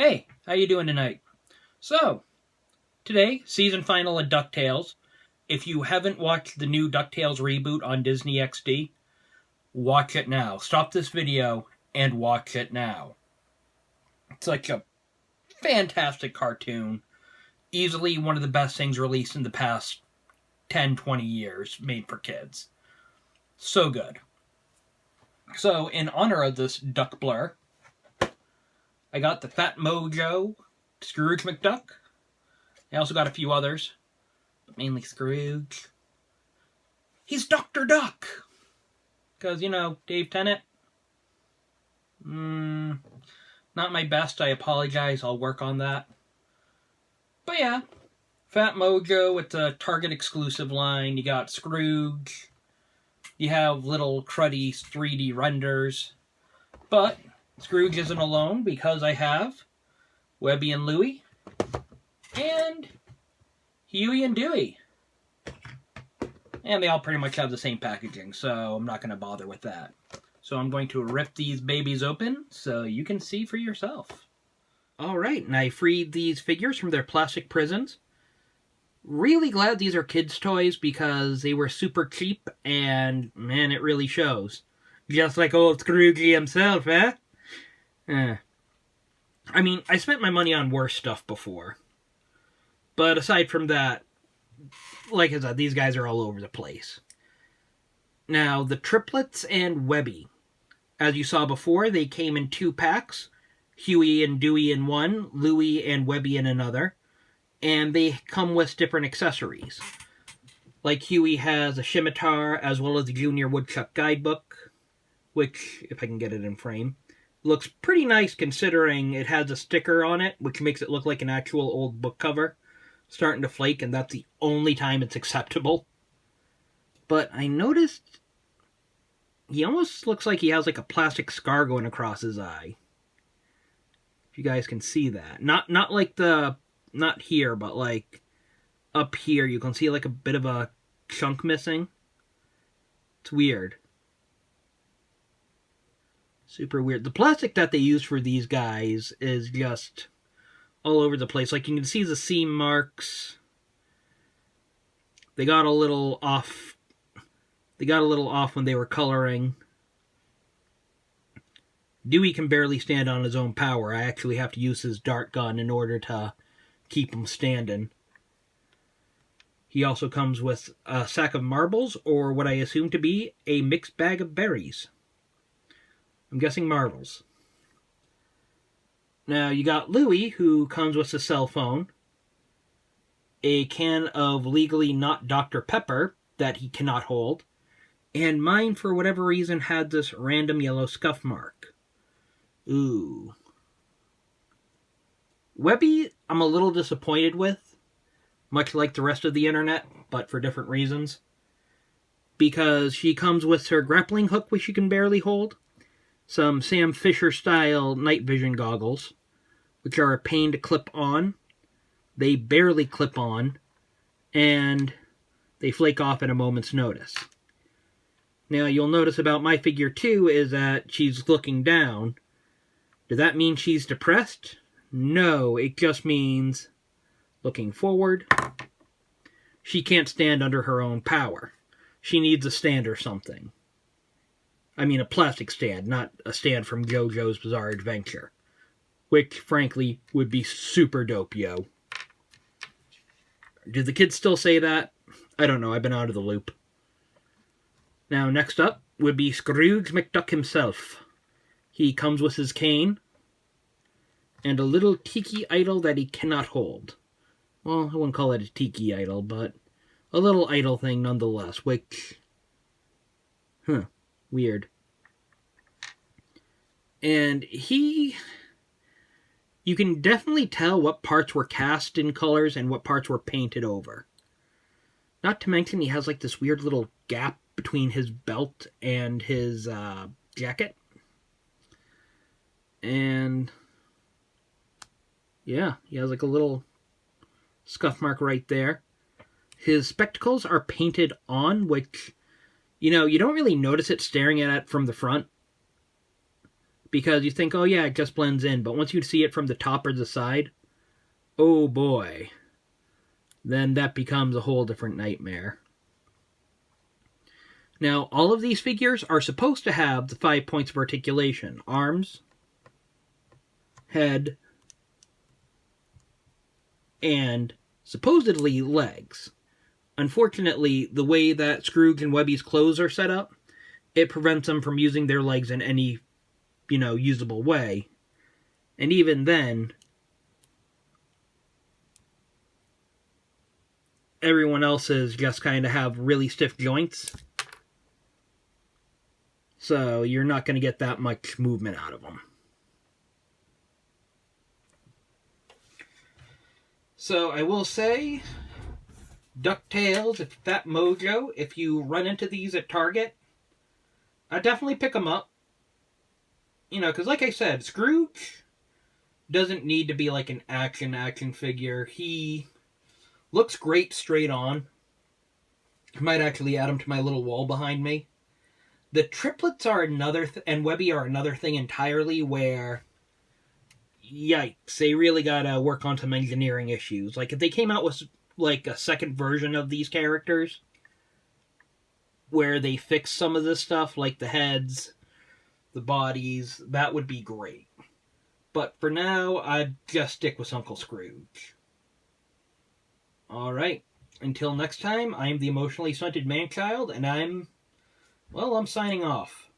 Hey, how you doing tonight? So, today, season final of Ducktales. If you haven't watched the new Ducktales reboot on Disney XD, watch it now. Stop this video and watch it now. It's like a fantastic cartoon. Easily one of the best things released in the past 10, 20 years made for kids. So good. So, in honor of this duck blur, I got the phatmojo Scrooge McDuck. I also got a few others, but mainly Scrooge. He's Dr. Duck! Because, Dave Tennant. Not my best, I apologize, I'll work on that. But yeah, phatmojo with the Target exclusive line. You got Scrooge. You have little cruddy 3D renders. But Scrooge isn't alone because I have Webby and Louie and Huey and Dewey. And they all pretty much have the same packaging, so I'm not going to bother with that. So I'm going to rip these babies open so you can see for yourself. Alright, and I freed these figures from their plastic prisons. Really glad these are kids' toys because they were super cheap and, man, it really shows. Just like old Scroogey himself, eh? I mean, I spent my money on worse stuff before. But aside from that, like I said, these guys are all over the place. Now, the triplets and Webby. As you saw before, they came in 2 packs. Huey and Dewey in one, Louie and Webby in another. And they come with different accessories. Like Huey has a scimitar as well as the Junior Woodchuck guidebook, which, if I can get it in frame, looks pretty nice considering it has a sticker on it, which makes it look like an actual old book cover. Starting to flake, and that's the only time it's acceptable. But I noticed he almost looks like he has like a plastic scar going across his eye. If you guys can see that. Not here, but like up here you can see like a bit of a chunk missing. It's weird. Super weird. The plastic that they use for these guys is just all over the place. Like you can see the seam marks. They got a little off. They got a little off when they were coloring. Dewey can barely stand on his own power. I actually have to use his dart gun in order to keep him standing. He also comes with a sack of marbles, or what I assume to be a mixed bag of berries. I'm guessing marbles. Now, you got Louie, who comes with a cell phone, a can of legally not Dr. Pepper that he cannot hold, and mine, for whatever reason, had this random yellow scuff mark. Ooh. Webby, I'm a little disappointed with, much like the rest of the internet, but for different reasons. Because she comes with her grappling hook, which she can barely hold, some Sam Fisher-style night vision goggles, which are a pain to clip on. They barely clip on, and they flake off at a moment's notice. Now, you'll notice about my figure, too, is that she's looking down. Does that mean she's depressed? No, it just means looking forward. She can't stand under her own power. She needs a stand or something. I mean a plastic stand, not a stand from JoJo's Bizarre Adventure. Which, frankly, would be super dope, yo. Do the kids still say that? I don't know, I've been out of the loop. Now, next up would be Scrooge McDuck himself. He comes with his cane and a little tiki idol that he cannot hold. Well, I wouldn't call it a tiki idol, but a little idol thing nonetheless, which... weird. And he... You can definitely tell what parts were cast in colors and what parts were painted over. Not to mention he has like this weird little gap between his belt and his jacket. And yeah, he has like a little scuff mark right there. His spectacles are painted on, which, you don't really notice it staring at it from the front. because you think, oh yeah, it just blends in. But once you see it from the top or the side, oh boy, then that becomes a whole different nightmare. Now, all of these figures are supposed to have the 5 points of articulation: arms, head, and supposedly legs. Unfortunately, the way that Scrooge and Webby's clothes are set up, it prevents them from using their legs in any, usable way. And even then, everyone else's just kind of have really stiff joints. So you're not going to get that much movement out of them. So I will say, Ducktales, phatmojo, if you run into these at Target, I definitely pick them up. Because like I said, Scrooge doesn't need to be like an action figure. He looks great straight on. I might actually add him to my little wall behind me. The triplets are another, and Webby are another thing entirely where, yikes, they really gotta work on some engineering issues. Like, if they came out with, like, a second version of these characters, where they fix some of this stuff, like the heads, the bodies, that would be great. But for now, I'd just stick with Uncle Scrooge. Alright, until next time, I'm the emotionally stunted manchild, and I'm signing off.